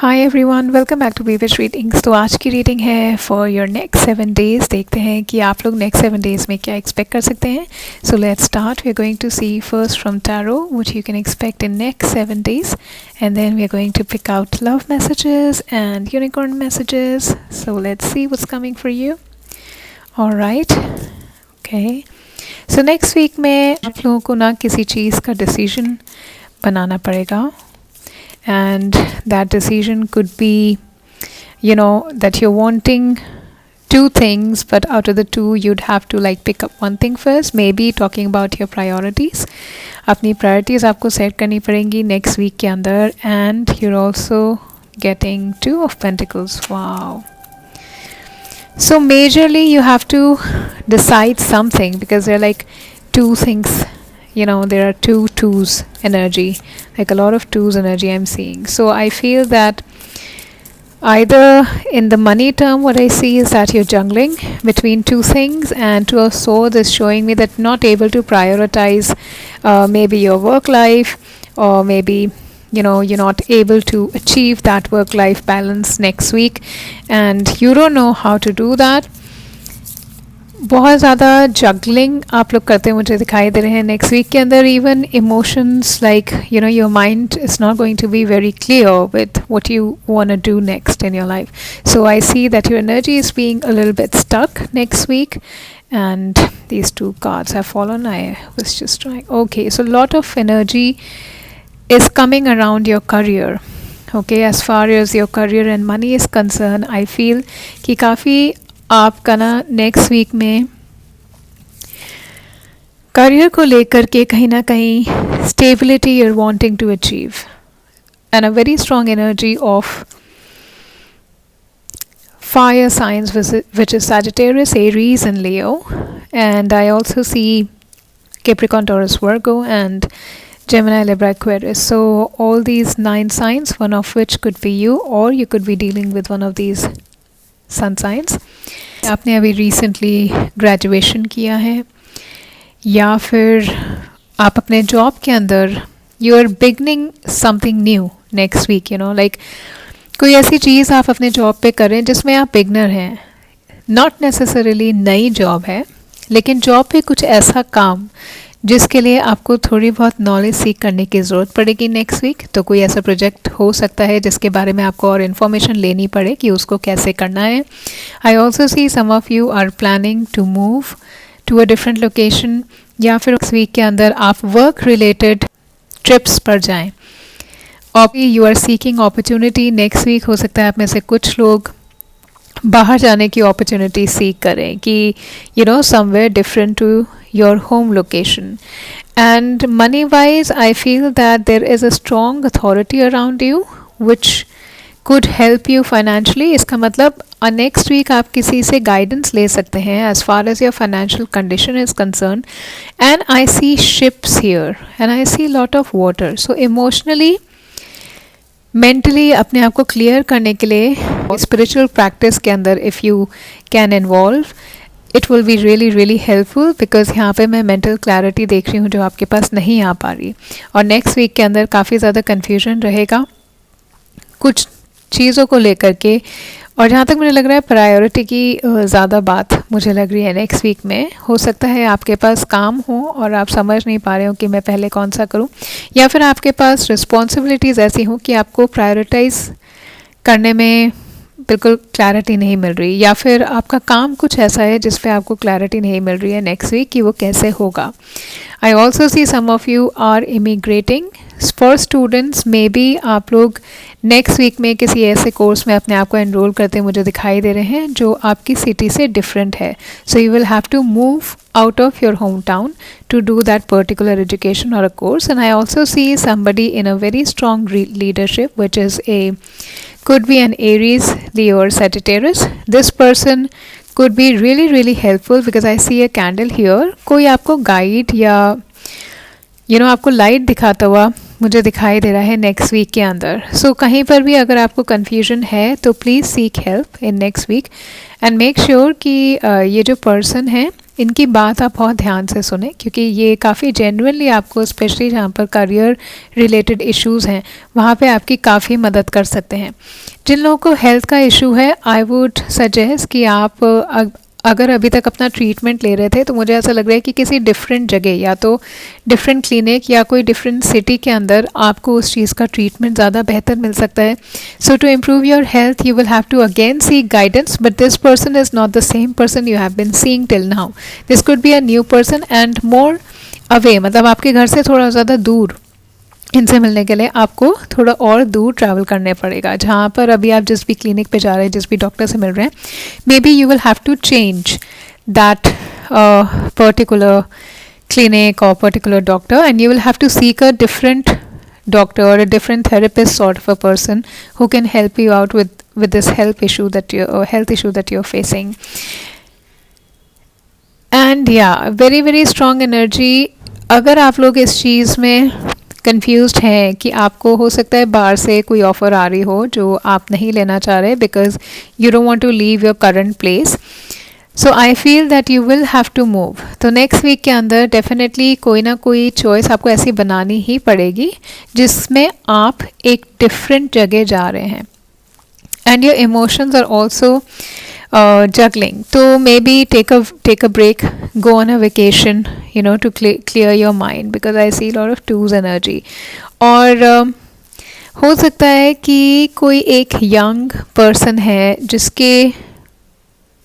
Hi everyone, welcome back to Bewish readings. तो आज की रीडिंग है फॉर योर नेक्स्ट 7 डेज़। देखते हैं कि आप लोग नेक्स्ट 7 डेज़ में क्या एक्सपेक्ट कर सकते हैं। So let's start. We are going to see first from tarot which you can expect in next 7 days, and then we are going to pick out love messages and unicorn messages. So let's see what's coming for you. Alright, okay. So next week में आप लोगों को ना किसी चीज़ का decision बनाना पड़ेगा, and that decision could be, that you're wanting two things, but out of the two you'd have to like pick up one thing first. Maybe talking about your priorities, अपनी priorities आपको set करनी पड़ेंगी next week के अंदर, and you're also getting 2 of Pentacles. Wow. So majorly you have to decide something because there are like two things, there are two twos energy, like a lot of twos energy I'm seeing. So I feel that either in the money term, what I see is that you're jungling between two things, and Two of Swords is showing me that not able to prioritize maybe your work life, or maybe you're not able to achieve that work life balance next week, and you don't know how to do that. बहुत ज़्यादा juggling आप लोग करते हैं मुझे दिखाई दे रहे हैं नेक्स्ट वीक के अंदर. Even emotions like your mind is not going to be very clear with what you want to do next in your life. So I see that your energy is being a little bit stuck next week, and these two cards have fallen. I was just trying. Okay, so lot of energy is coming around your career. Okay, as far as your career and money is concerned, I feel कि काफ़ी आपका ना next week में career को लेकर के कहीं ना कहीं stability you are wanting to achieve, and a very strong energy of fire signs which is Sagittarius, Aries and Leo, and I also see Capricorn, Taurus, Virgo and Gemini, Libra, Aquarius. So all these 9 signs, one of which could be you, or you could be dealing with one of these sun signs. आपने अभी recently graduation किया है, या फिर आप अपने job के अंदर you are beginning something new next week. Like कोई ऐसी चीज़ आप अपने जॉब पे करें जिसमें आप बिगनर हैं. नॉट नेसेसरीली नई जॉब है, लेकिन जॉब पे कुछ ऐसा काम जिसके लिए आपको थोड़ी बहुत नॉलेज सीख करने की ज़रूरत पड़ेगी नेक्स्ट वीक. तो कोई ऐसा प्रोजेक्ट हो सकता है जिसके बारे में आपको और इन्फॉर्मेशन लेनी पड़े कि उसको कैसे करना है. I also see some of you are planning to move to a different location, या फिर नेक्स्ट वीक के अंदर आप वर्क रिलेटेड ट्रिप्स पर जाएं. और you are seeking opportunity next week. हो सकता है आप में से कुछ लोग बाहर जाने की अपॉर्चुनिटी सीख करें कि somewhere different to your home location. And money wise, I feel that there is a strong authority around you which could help you financially. इसका मतलब next week आप किसी से guidance ले सकते हैं as far as your financial condition is concerned. And I see ships here and I see lot of water. So emotionally, mentally अपने आप को clear करने के लिए spiritual practice के अंदर if you can involve, it will be really really helpful. Because यहाँ पे मैं मेंटल क्लैरिटी देख रही हूँ जो आपके पास नहीं आ पा रही, और नेक्स्ट वीक के अंदर काफ़ी ज़्यादा कन्फ्यूजन रहेगा कुछ चीज़ों को लेकर के. और जहाँ तक मुझे लग रहा है प्रायोरिटी की ज़्यादा बात मुझे लग रही है नेक्स्ट वीक में. हो सकता है आपके पास काम हो और आप समझ नहीं पा रहे हो कि मैं पहले कौन सा करूँ, या फिर आपके पास रिस्पॉन्सिबिलिटीज़ ऐसी हों कि आपको प्रायोरिटाइज़ करने में बिल्कुल क्लैरिटी नहीं मिल रही, या फिर आपका काम कुछ ऐसा है जिस पे आपको क्लैरिटी नहीं मिल रही है नेक्स्ट वीक कि वो कैसे होगा. I also see some of you are immigrating. For students maybe आप लोग नेक्स्ट वीक में किसी ऐसे कोर्स में अपने आप को एनरोल करते मुझे दिखाई दे रहे हैं जो आपकी सिटी से डिफरेंट है. So you will have to move out of your hometown to do that particular education or a course. And I also see somebody in a very strong leadership, which is could be an Aries, Leo or Sagittarius. This person could be really really helpful because I see a candle here. कोई आपको guide या आपको light दिखाता हुआ मुझे दिखाई दे रहा है नेक्स्ट वीक के अंदर. सो कहीं पर भी अगर आपको कन्फ्यूजन है तो please seek help in next week, and make sure कि ये जो पर्सन है इनकी बात आप बहुत ध्यान से सुने, क्योंकि ये काफ़ी जेन्युइनली आपको, स्पेशली जहाँ पर करियर रिलेटेड इश्यूज़ हैं, वहाँ पे आपकी काफ़ी मदद कर सकते हैं। जिन लोगों को हेल्थ का इशू है, आई वुड सजेस्ट कि आप अगर अभी तक अपना ट्रीटमेंट ले रहे थे, तो मुझे ऐसा लग रहा है कि किसी डिफरेंट जगह, या तो डिफरेंट क्लिनिक या कोई डिफरेंट सिटी के अंदर आपको उस चीज़ का ट्रीटमेंट ज़्यादा बेहतर मिल सकता है। So to improve your health you will have to again seek guidance, but this person is not the same person you have been seeing till now. This could be a new person and more away, मतलब आपके घर से थोड़ा ज़्यादा दूर। इनसे मिलने के लिए आपको थोड़ा और दूर ट्रैवल करने पड़ेगा। जहाँ पर अभी आप जिस भी क्लिनिक पे जा रहे हैं, जिस भी डॉक्टर से मिल रहे हैं, maybe you will have to change that particular clinic or particular doctor, and you will have to seek a different doctor or a different therapist sort of a person who can help you out with this health issue that you're facing. And yeah, very very strong energy. अगर आप लोग इस चीज़ में confused हैं कि आपको हो सकता है बाहर से कोई ऑफ़र आ रही हो जो आप नहीं लेना चाह रहे because you don't want to leave your current place, so I feel that you will have to move. तो नेक्स्ट वीक के अंदर डेफिनेटली कोई ना कोई चॉइस आपको ऐसी बनानी ही पड़ेगी जिसमें आप एक डिफरेंट जगह जा रहे हैं, and your emotions are also juggling. तो maybe take a break, go on a vacation, you know, to clear your mind, because I see a lot of twos energy. और हो सकता है कि कोई एक यंग पर्सन है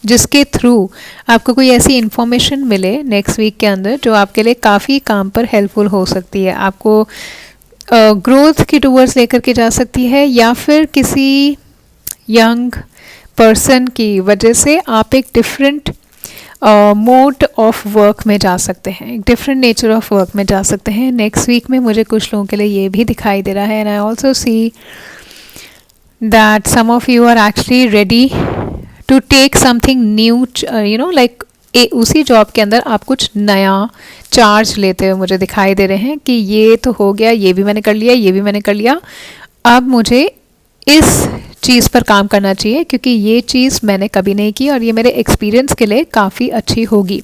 जिसके थ्रू आपको कोई ऐसी इन्फॉर्मेशन मिले नेक्स्ट वीक के अंदर जो आपके लिए काफ़ी काम पर हेल्पफुल हो सकती है, आपको ग्रोथ की टूवर्ड्स लेकर के जा सकती है, या फिर किसी यंग पर्सन की वजह से आप एक डिफरेंट मोड ऑफ वर्क में जा सकते हैं, एक डिफरेंट नेचर ऑफ वर्क में जा सकते हैं नेक्स्ट वीक में। मुझे कुछ लोगों के लिए ये भी दिखाई दे रहा है, and I also see that some of you are actually ready to take something new, you know, like उसी जॉब के अंदर आप कुछ नया चार्ज लेते हुए मुझे दिखाई दे रहे हैं कि ये तो हो गया, ये भी मैंने कर लिया, ये भी मैंने कर लिया, अब मुझे इस चीज़ पर काम करना चाहिए क्योंकि ये चीज़ मैंने कभी नहीं की और ये मेरे एक्सपीरियंस के लिए काफ़ी अच्छी होगी।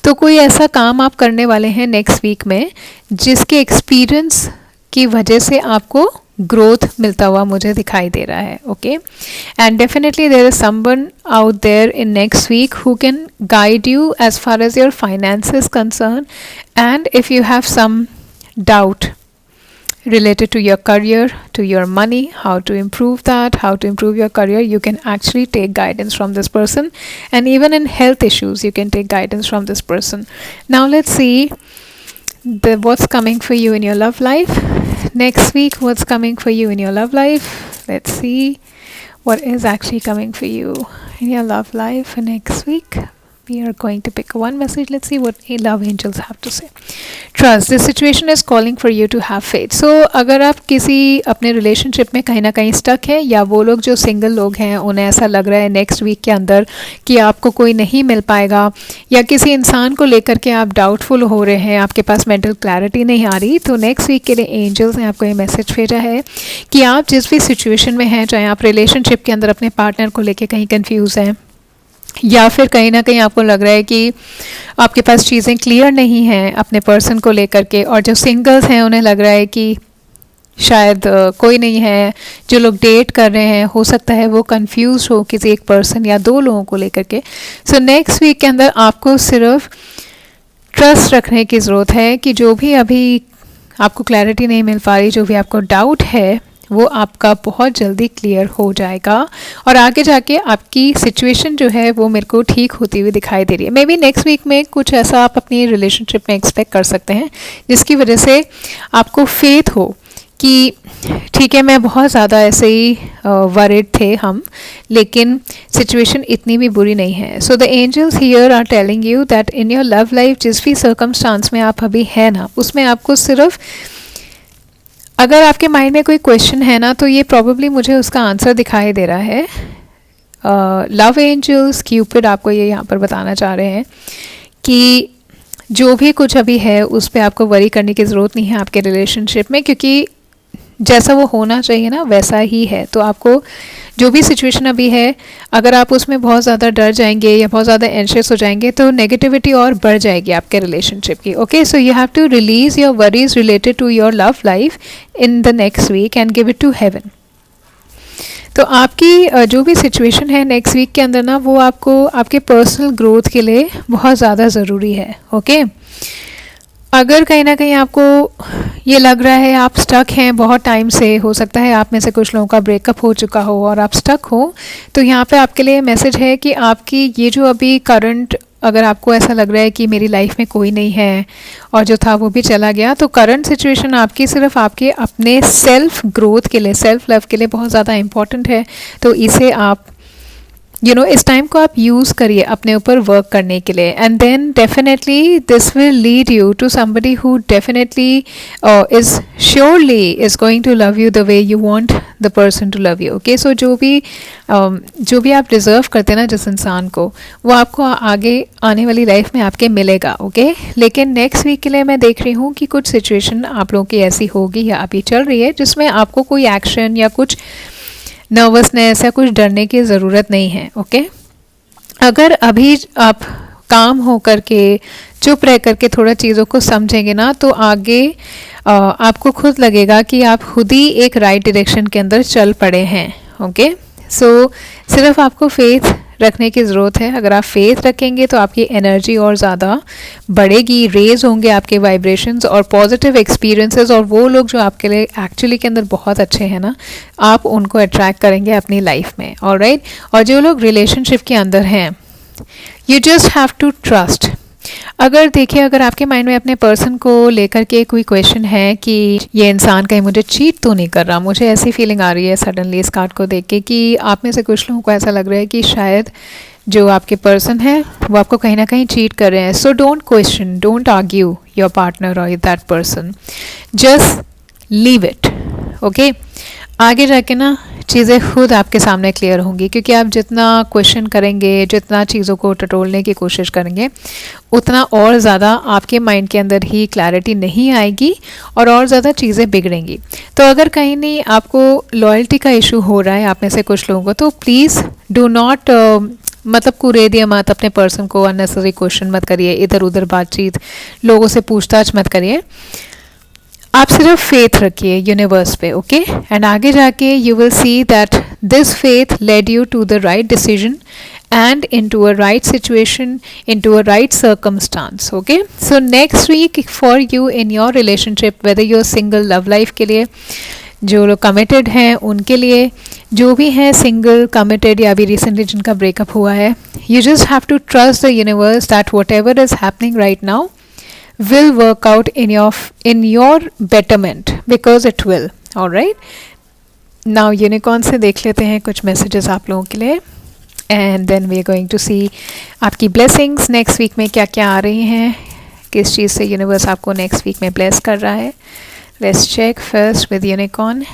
तो कोई ऐसा काम आप करने वाले हैं नेक्स्ट वीक में जिसके एक्सपीरियंस की वजह से आपको ग्रोथ मिलता हुआ मुझे दिखाई दे रहा है, okay. And definitely there is someone out there in next week who can guide you as far as your finance concern, and if you have some doubt related to your career, to your money, how to improve that, how to improve your career, you can actually take guidance from this person. And even in health issues you can take guidance from this person. Now let's see what's coming for you in your love life next week. What's coming for you in your love life? Let's see what is actually coming for you in your love life for next week. We are going to pick one message. Let's see what love angels have to say. Trust. This situation is calling for you to have faith. So अगर आप किसी अपने relationship में कहीं ना कहीं stuck हैं, या वो लोग जो सिंगल लोग हैं उन्हें ऐसा लग रहा है नेक्स्ट वीक के अंदर कि आपको कोई नहीं मिल पाएगा, या किसी इंसान को लेकर के आप डाउटफुल हो रहे हैं, आपके पास मेंटल क्लैरिटी नहीं आ रही, तो नेक्स्ट वीक के लिए एंजल्स ने आपको ये मैसेज भेजा है कि आप जिस भी सिचुएशन में हैं, चाहे आप रिलेशनशिप के अंदर अपने पार्टनर को लेकर कहीं कन्फ्यूज़ हैं, या फिर कहीं ना कहीं आपको लग रहा है कि आपके पास चीज़ें क्लियर नहीं हैं अपने पर्सन को लेकर के, और जो सिंगल्स हैं उन्हें लग रहा है कि शायद कोई नहीं है, जो लोग डेट कर रहे हैं हो सकता है वो कंफ्यूज हो किसी एक पर्सन या दो लोगों को लेकर के। सो नेक्स्ट वीक के अंदर आपको सिर्फ ट्रस्ट रखने की ज़रूरत है कि जो भी अभी आपको क्लैरिटी नहीं मिल पा रही, जो भी आपको डाउट है, वो आपका बहुत जल्दी क्लियर हो जाएगा, और आगे जाके आपकी सिचुएशन जो है वो मेरे को ठीक होती हुई दिखाई दे रही है। मे बी नेक्स्ट वीक में कुछ ऐसा आप अपनी रिलेशनशिप में एक्सपेक्ट कर सकते हैं जिसकी वजह से आपको फेथ हो कि ठीक है, मैं बहुत ज़्यादा ऐसे ही वरिड थे हम, लेकिन सिचुएशन इतनी भी बुरी नहीं है। So the angels here are telling you that in your love life जिस भी सर्कमस्टांस में आप अभी हैं ना, उसमें आपको सिर्फ, अगर आपके माइंड में कोई क्वेश्चन है ना, तो ये प्रॉब्ली मुझे उसका आंसर दिखाई दे रहा है। लव एंजल्स क्यूपिड आपको ये यहाँ पर बताना चाह रहे हैं कि जो भी कुछ अभी है उस पर आपको वरी करने की ज़रूरत नहीं है आपके रिलेशनशिप में, क्योंकि जैसा वो होना चाहिए ना वैसा ही है। तो आपको जो भी सिचुएशन अभी है, अगर आप उसमें बहुत ज़्यादा डर जाएंगे या बहुत ज़्यादा एंशियस हो जाएंगे तो नेगेटिविटी और बढ़ जाएगी आपके रिलेशनशिप की। Okay, so you have to release your worries related to your love life in the next week and give it to heaven. तो आपकी जो भी सिचुएशन है नेक्स्ट वीक के अंदर ना, वो आपको आपके पर्सनल ग्रोथ के लिए बहुत ज़्यादा ज़रूरी है। ओके, अगर कहीं ना कहीं आपको ये लग रहा है आप स्टक हैं बहुत टाइम से, हो सकता है आप में से कुछ लोगों का ब्रेकअप हो चुका हो और आप स्टक हो, तो यहाँ पे आपके लिए मैसेज है कि आपकी ये जो अभी करंट, अगर आपको ऐसा लग रहा है कि मेरी लाइफ में कोई नहीं है और जो था वो भी चला गया, तो करंट सिचुएशन आपकी सिर्फ आपके अपने सेल्फ ग्रोथ के लिए, सेल्फ लव के लिए बहुत ज़्यादा इम्पॉर्टेंट है। तो इसे आप इस टाइम को आप यूज़ करिए अपने ऊपर वर्क करने के लिए, and then definitely this will lead you to somebody who definitely is surely is going to love you the way you want the person to love you. Okay, so जो भी आप deserve करते हैं ना जिस इंसान को, वो आपको आगे आने वाली लाइफ में आपके मिलेगा। ओके, लेकिन नेक्स्ट वीक के लिए मैं देख रही हूँ कि कुछ सिचुएशन आप लोगों की ऐसी होगी या अभी चल रही है जिसमें आपको कोई एक्शन या कुछ नर्वसनेस या कुछ डरने की ज़रूरत नहीं है। ओके, अगर अभी आप काम हो करके चुप रह करके थोड़ा चीज़ों को समझेंगे ना, तो आगे आपको खुद लगेगा कि आप खुद ही एक राइट डायरेक्शन के अंदर चल पड़े हैं। ओके, सो सिर्फ आपको फेथ रखने की ज़रूरत है। अगर आप फेथ रखेंगे तो आपकी एनर्जी और ज़्यादा बढ़ेगी, रेज होंगे आपके वाइब्रेशंस और पॉजिटिव एक्सपीरियंसेस, और वो लोग जो आपके लिए एक्चुअली के अंदर बहुत अच्छे हैं ना, आप उनको अट्रैक्ट करेंगे अपनी लाइफ में। ऑलराइट, और जो लोग रिलेशनशिप के अंदर हैं, you just have to trust. अगर देखिए, अगर आपके माइंड में अपने पर्सन को लेकर के कोई क्वेश्चन है कि ये इंसान कहीं मुझे चीट तो नहीं कर रहा, मुझे ऐसी फीलिंग आ रही है सडनली इस कार्ड को देख के कि आप में से कुछ लोगों को ऐसा लग रहा है कि शायद जो आपके पर्सन है वो आपको कहीं ना कहीं चीट कर रहे हैं। So don't question, don't argue your partner और that person, just leave it. Okay, आगे जाके ना चीज़ें खुद आपके सामने क्लियर होंगी, क्योंकि आप जितना क्वेश्चन करेंगे, जितना चीज़ों को टटोलने की कोशिश करेंगे, उतना और ज़्यादा आपके माइंड के अंदर ही क्लैरिटी नहीं आएगी और ज़्यादा चीज़ें बिगड़ेंगी। तो अगर कहीं नहीं आपको लॉयल्टी का इशू हो रहा है आप में से कुछ लोगों को, तो प्लीज़ डू नॉट मतलब कुरेदिए मत, अपने पर्सन को अननेसेसरी क्वेश्चन मत करिए, इधर उधर बातचीत, लोगों से पूछताछ मत करिए। आप सिर्फ फेथ रखिए यूनिवर्स पे। ओके, एंड आगे जाके you will see that this faith led you to the right decision and into a right situation, into a right circumstance. Okay, so next week for you in your relationship, whether you're single, love life के लिए, जो लोग committed हैं उनके लिए, जो भी हैं सिंगल, कमिटेड या अभी रिसेंटली जिनका ब्रेकअप हुआ है, you just have to trust the universe that whatever is happening right now will work out in your betterment, because it will. All right, now unicorn से देख लेते हैं कुछ messages आप लोगों के लिए, and then we are going to see आपकी ब्लेसिंग्स नेक्स्ट वीक में क्या क्या आ रही हैं, किस चीज़ से यूनिवर्स आपको नेक्स्ट वीक में ब्लेस कर रहा है। Let's check first with unicorn.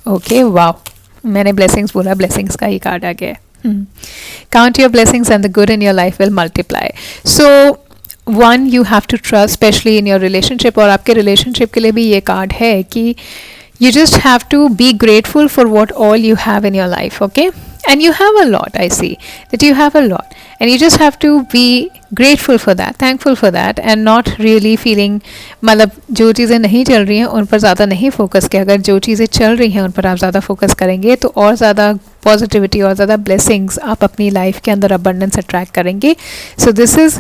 Okay, wow, मैंने ब्लेसिंग्स बोला, ब्लेसिंग्स का ही कार्ड आ गया है। Count your blessings and the good in your life will multiply. So one, you have to trust specially in your relationship, और आपके relationship के लिए भी ये कार्ड है कि you just have to be grateful for what all you have in your life. Okay, and you have a lot, I see that you have a lot, and you just have to be grateful for that, thankful for that, and not really feeling मतलब जो चीज़ें नहीं चल रही हैं उन पर ज़्यादा नहीं फोकस किया। अगर जो चीज़ें चल रही हैं उन पर आप ज़्यादा फोकस करेंगे तो और ज़्यादा पॉजिटिविटी और ज़्यादा ब्लेसिंग्स आप अपनी लाइफ के अंदर अबंडेंस अट्रैक्ट करेंगे। So this is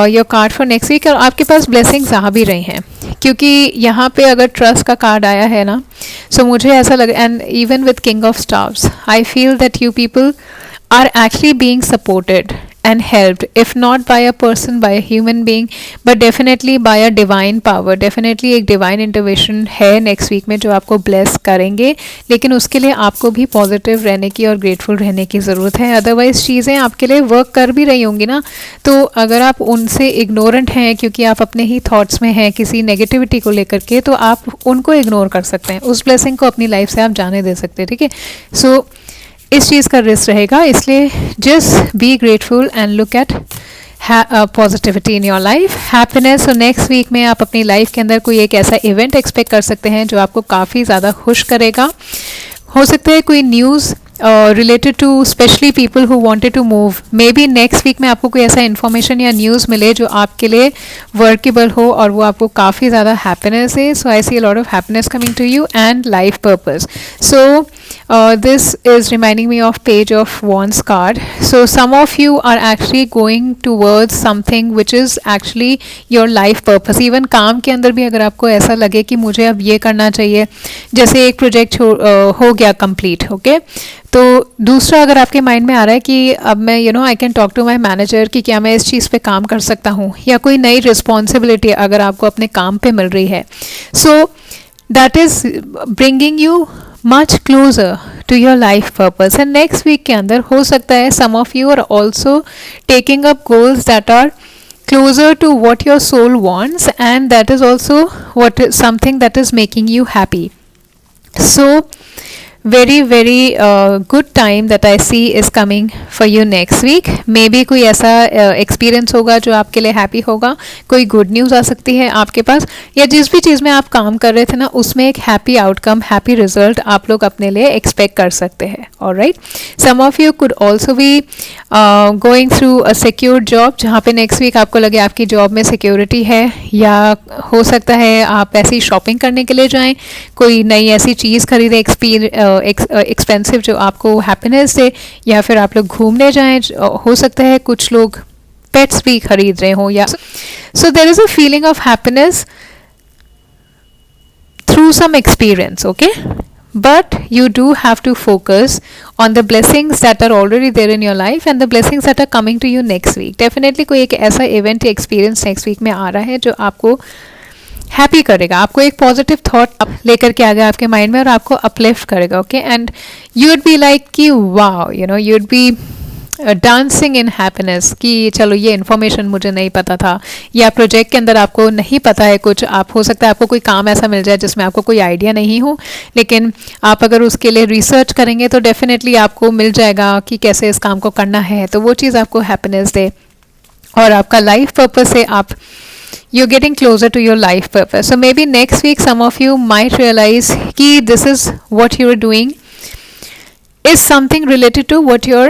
your card for next week, और आपके पास ब्लेसिंग्स आ भी रही हैं, क्योंकि यहाँ पे अगर ट्रस्ट का कार्ड आया है ना, सो मुझे ऐसा लगा, and even with king of stars, I feel that you people are actually being supported and helped, if not by a person, by a human being, but definitely by a divine power. definitely एक divine intervention है next week में जो आपको bless करेंगे, लेकिन उसके लिए आपको भी positive रहने की और grateful रहने की ज़रूरत है। otherwise चीज़ें आपके लिए work कर भी रही होंगी ना, तो अगर आप उनसे ignorant हैं क्योंकि आप अपने ही thoughts में हैं किसी negativity को लेकर के, तो आप उनको ignore कर सकते हैं, उस blessing को अपनी life से आप जाने दे सकते हैं। ठीक है, इस चीज़ का रिस्क रहेगा, इसलिए just be grateful and look at positivity in your life, happiness. और नेक्स्ट वीक में आप अपनी लाइफ के अंदर कोई एक ऐसा इवेंट एक्सपेक्ट कर सकते हैं जो आपको काफ़ी ज़्यादा खुश करेगा। हो सकता है कोई news related to specially people who wanted to move, maybe next week में आपको कोई ऐसा इन्फॉर्मेशन या न्यूज़ मिले जो आपके लिए वर्केबल हो और वो आपको काफ़ी ज़्यादा हैप्पीनेस है। So I see a lot of happiness coming to you and life purpose. So this is reminding me of page of wands card. So some of you are actually going towards something which is actually your life purpose. even काम के अंदर भी अगर आपको ऐसा लगे कि मुझे अब ये करना चाहिए, जैसे एक प्रोजेक्ट हो गया कंप्लीट, ओके, तो दूसरा अगर आपके माइंड में आ रहा है कि अब मैं I can talk to my manager कि क्या मैं इस चीज़ पे काम कर सकता हूँ, या कोई नई रिस्पॉन्सिबिलिटी अगर आपको अपने काम पे मिल रही है, so that is bringing you much closer to your life purpose. And next week के अंदर हो सकता है some of you are also taking up goals that are closer to what your soul wants, and that is also something that is making you happy. So very very good time that I see is coming for you next week. Maybe कोई ऐसा experience होगा जो आपके लिए happy होगा, कोई good news आ सकती है आपके पास, या जिस भी चीज़ में आप काम कर रहे थे ना उसमें एक हैप्पी आउटकम, हैप्पी रिजल्ट आप लोग अपने लिए एक्सपेक्ट कर सकते हैं। Alright, some of you could also be going through a secure job, जहाँ पे नेक्स्ट वीक आपको लगे आपकी जॉब में सिक्योरिटी है, या हो सकता है आप ऐसी शॉपिंग करने के लिए जाएँ, कोई नई ऐसी चीज़ खरीदें एक्सपेंसिव जो आपको हैप्पीनेस दे, या फिर आप लोग घूमने जाएं, हो सकता है कुछ लोग पेट्स भी खरीद रहे हों, या so there is a feeling of happiness through some experience, okay, but you do have to focus on the blessings that are already there in your life and the blessings that are coming to you next week. Definitely कोई एक ऐसा event या experience next week में आ रहा है जो आपको happy करेगा, आपको एक पॉजिटिव थॉट लेकर के आ गया आपके माइंड में और आपको अपलिफ्ट करेगा, okay, and you would be like कि wow, you would be dancing in happiness कि चलो ये इन्फॉर्मेशन मुझे नहीं पता था, या प्रोजेक्ट के अंदर आपको नहीं पता है कुछ, आप हो सकता है आपको कोई काम ऐसा मिल जाए जिसमें आपको कोई आइडिया नहीं हो, लेकिन आप अगर उसके लिए रिसर्च करेंगे तो डेफिनेटली आपको मिल जाएगा कि कैसे इस काम को करना है, तो वो चीज़ आपको हैप्पीनेस दे और आपका लाइफ पर्पस से आप you're getting closer to your life purpose. So maybe next week some of you might realize कि this is what you're doing is something related to what your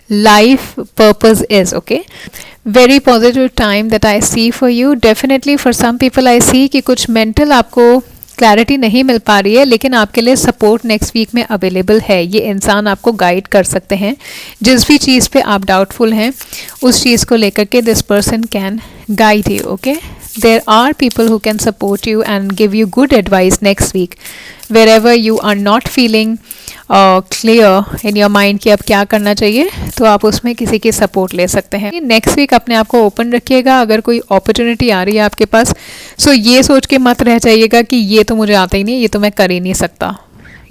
life purpose is, okay. Very positive time that I see for you. Definitely for some people I see कि कुछ mental आपको clarity नहीं मिल पा रही है, लेकिन आपके लिए सपोर्ट नेक्स्ट वीक में अवेलेबल है। ये इंसान आपको गाइड कर सकते हैं, जिस भी चीज़ पे आप डाउटफुल हैं उस चीज़ को लेकर के this person can guide you, okay. There are people who can support you and give you good advice next week wherever you are not feeling clear in your mind कि अब क्या करना चाहिए, तो आप उसमें किसी की सपोर्ट ले सकते हैं। नेक्स्ट वीक अपने आप को ओपन रखिएगा, अगर कोई अपॉर्चुनिटी आ रही है आपके पास, सो ये सोच के मत रह जाइएगा कि ये तो मुझे आता ही नहीं, ये तो मैं कर ही नहीं सकता,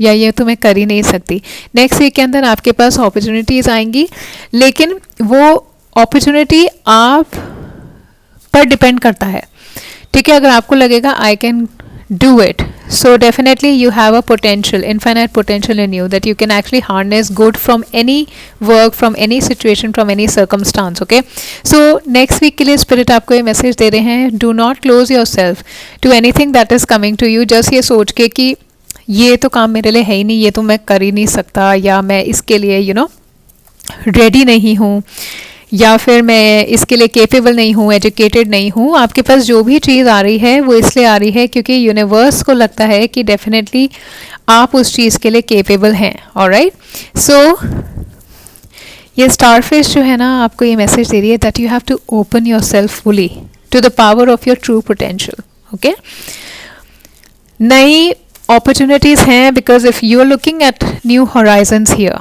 या ये तो मैं कर ही नहीं सकती। नेक्स्ट वीक के अंदर आपके पास अपॉर्चुनिटीज़ आएंगी, लेकिन वो अपॉर्चुनिटी आप पर डिपेंड करता है, ठीक है। अगर आपको लगेगा I can do it, so definitely you have a potential, infinite potential in you that you can actually harness good from any work, from any situation, from any circumstance, okay. So next week के लिए spirit आपको ये message दे रहे हैं, do not close yourself to anything that is coming to you, just ये सोच के कि ये तो काम मेरे लिए है ही नहीं, ये तो मैं कर ही नहीं सकता, या मैं इसके लिए रेडी नहीं हूँ, या फिर मैं इसके लिए केपेबल नहीं हूँ, एजुकेटेड नहीं हूँ। आपके पास जो भी चीज़ आ रही है वो इसलिए आ रही है क्योंकि यूनिवर्स को लगता है कि डेफिनेटली आप उस चीज़ के लिए केपेबल हैं, ऑलराइट। सो ये स्टारफिश जो है ना आपको ये मैसेज दे रही है that you have to open yourself fully to the power of your true potential, okay. नई अपॉर्चुनिटीज़ हैं because if you are looking at new horizons here,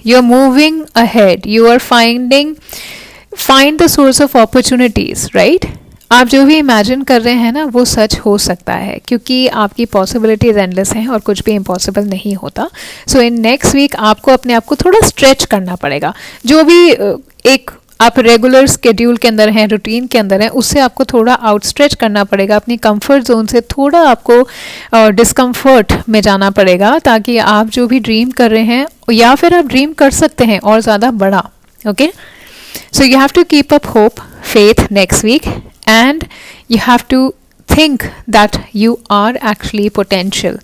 you're moving ahead, you are find the source of opportunities, right? आप जो भी imagine कर रहे हैं ना वो सच हो सकता है, क्योंकि आपकी पॉसिबिलिटीज एंडलेस हैं और कुछ भी इम्पॉसिबल नहीं होता। सो इन नेक्स्ट वीक आपको अपने आप को थोड़ा स्ट्रेच करना पड़ेगा, जो भी एक आप रेगुलर स्केड्यूल के अंदर हैं, रूटीन के अंदर हैं, उससे आपको थोड़ा आउटस्ट्रेच करना पड़ेगा, अपनी कंफर्ट जोन से थोड़ा आपको डिस्कम्फर्ट में जाना पड़ेगा, ताकि आप जो भी ड्रीम कर रहे हैं या फिर आप ड्रीम कर सकते हैं और ज़्यादा बड़ा, okay. So you have to keep up hope, faith next week, and you have to think that you are actually potential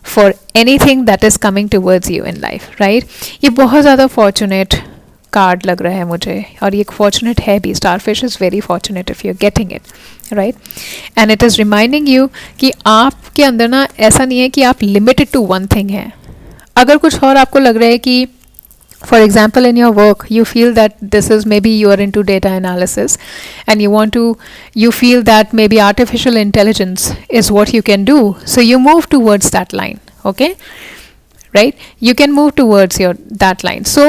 for anything that is coming towards you in life, right? ये बहुत ज़्यादा fortunate card लग रहा है मुझे, और ये fortunate है भी. Starfish is very fortunate if you are getting it, right. And it is reminding you कि आपके अंदर ना ऐसा नहीं है कि आप लिमिटेड टू वन थिंग हैं. अगर कुछ और आपको लग रहा है कि for example in your work you feel that this is, maybe you are into data analysis and you feel that maybe artificial intelligence is what you can do, so you move towards that line, okay, right? You can move towards that line. So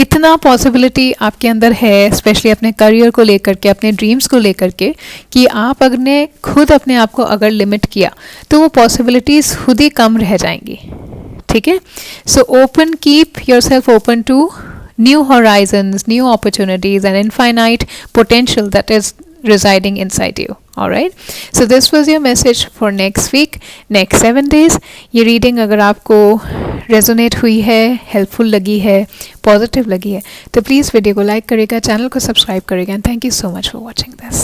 इतना possibility आपके अंदर है, especially अपने career को लेकर के, अपने dreams को लेकर के, कि आप अगर खुद अपने आप को अगर limit किया तो वो possibilities खुद ही कम रह जाएंगी, ठीक है. So open, keep yourself open to new horizons, new opportunities and infinite potential that is residing inside you. All right, so this was your message for next week, next 7 days. ये reading अगर आपको resonate हुई है, helpful लगी है, positive लगी है, तो please वीडियो को like करिएगा, चैनल को सब्सक्राइब करिएगा, and thank you so much for watching this.